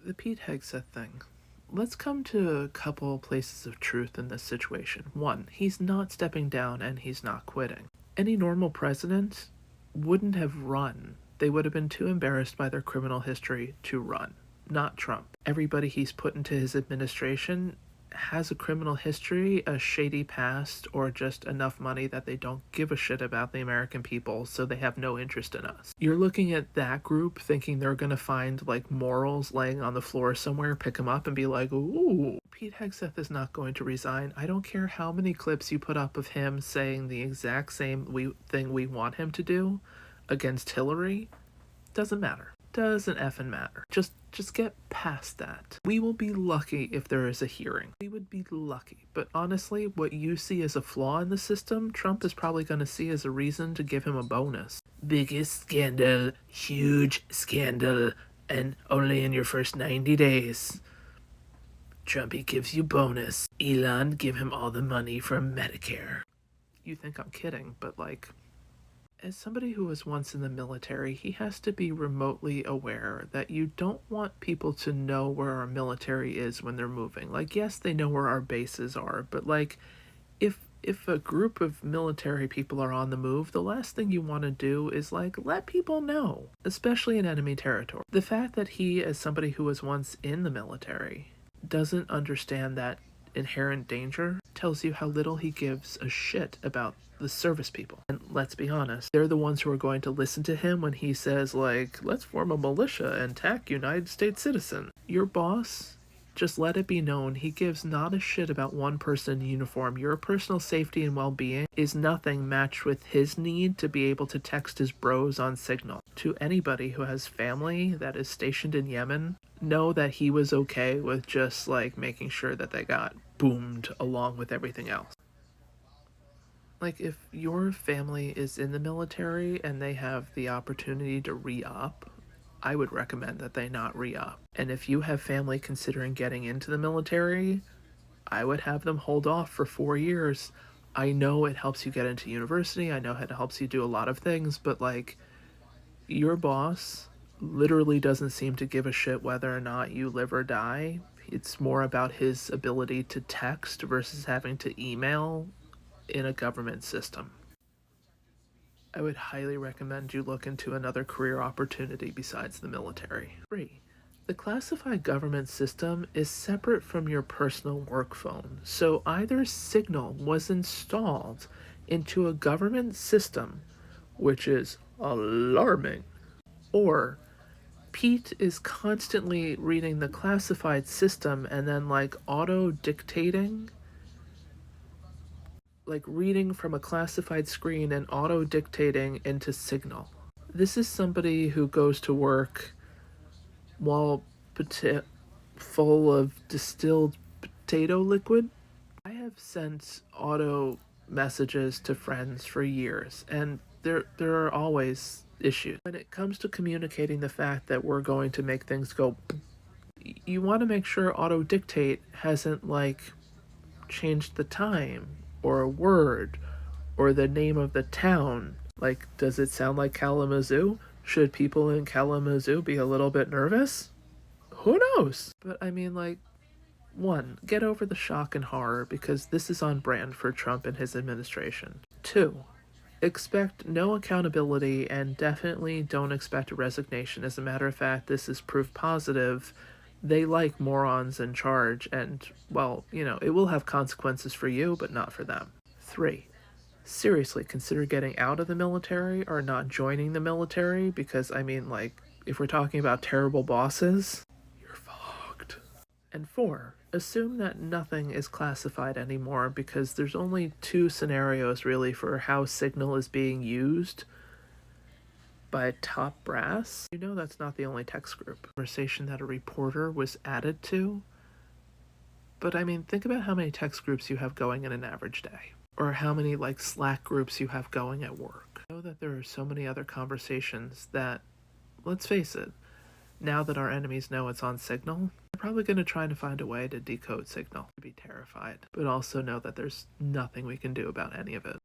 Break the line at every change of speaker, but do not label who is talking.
The Pete Hegseth thing. Let's come to a couple places of truth in this situation. One, he's not stepping down and he's not quitting. Any normal president wouldn't have run. They would have been too embarrassed by their criminal history to run. Not Trump. Everybody he's put into his administration has a criminal history, a shady past, or just enough money that they don't give a shit about the American people, so they have no interest in us. You're looking at that group thinking they're gonna find like morals laying on the floor somewhere, pick them up and be like, ooh, Pete Hegseth is not going to resign. I don't care how many clips you put up of him saying the exact same thing we want him to do against Hillary. Doesn't matter. Doesn't effing matter. Just get past that. We will be lucky if there is a hearing. We would be lucky. But honestly, what you see as a flaw in the system, Trump is probably going to see as a reason to give him a bonus. Biggest scandal, huge scandal, and only in your first 90 days. Trumpy gives you bonus. Elon, give him all the money from Medicare. You think I'm kidding, but like, as somebody who was once in the military, he has to be remotely aware that you don't want people to know where our military is when they're moving. Like, yes, they know where our bases are, but like, if a group of military people are on the move, the last thing you want to do is like let people know, especially in enemy territory. The fact that he, as somebody who was once in the military, doesn't understand that inherent danger tells you how little he gives a shit about the service people. And let's be honest, they're the ones who are going to listen to him when he says, like, let's form a militia and attack United States citizens. Your boss, just let it be known, he gives not a shit about one person in uniform. Your personal safety and well-being is nothing matched with his need to be able to text his bros on Signal. To anybody who has family that is stationed in Yemen, know that he was okay with just, like, making sure that they got boomed along with everything else. Like, if your family is in the military and they have the opportunity to re-up, I would recommend that they not re-up. And if you have family considering getting into the military, I would have them hold off for 4 years. I know it helps you get into university, I know it helps you do a lot of things, but like, your boss literally doesn't seem to give a shit whether or not you live or die. It's more about his ability to text versus having to email in a government system. I would highly recommend you look into another career opportunity besides the military. 3. The classified government system is separate from your personal work phone, so either Signal was installed into a government system, which is alarming, or Pete is constantly reading the classified system and then like auto dictating, like reading from a classified screen and auto dictating into Signal. This is somebody who goes to work while full of distilled potato liquid. I have sent auto messages to friends for years, and there are always issues. When it comes to communicating the fact that we're going to make things go, you want to make sure auto dictate hasn't like changed the time or a word or the name of the town. Like, does it sound like Kalamazoo? Should people in Kalamazoo be a little bit nervous? Who knows? But I mean, like, one, get over the shock and horror because this is on brand for Trump and his administration. 2, expect no accountability and definitely don't expect a resignation. As a matter of fact, this is proof positive. They like morons in charge, and, well, you know, it will have consequences for you, but not for them. 3, seriously consider getting out of the military or not joining the military because, I mean, like, if we're talking about terrible bosses, you're fucked. And 4, assume that nothing is classified anymore because there's only 2 scenarios really for how Signal is being used by top brass. You know that's not the only text group. Conversation that a reporter was added to. But I mean, think about how many text groups you have going in an average day. Or how many like Slack groups you have going at work. I know that there are so many other conversations that, let's face it, now that our enemies know it's on Signal, they're probably going to try to find a way to decode Signal. I'd be terrified, but also know that there's nothing we can do about any of it.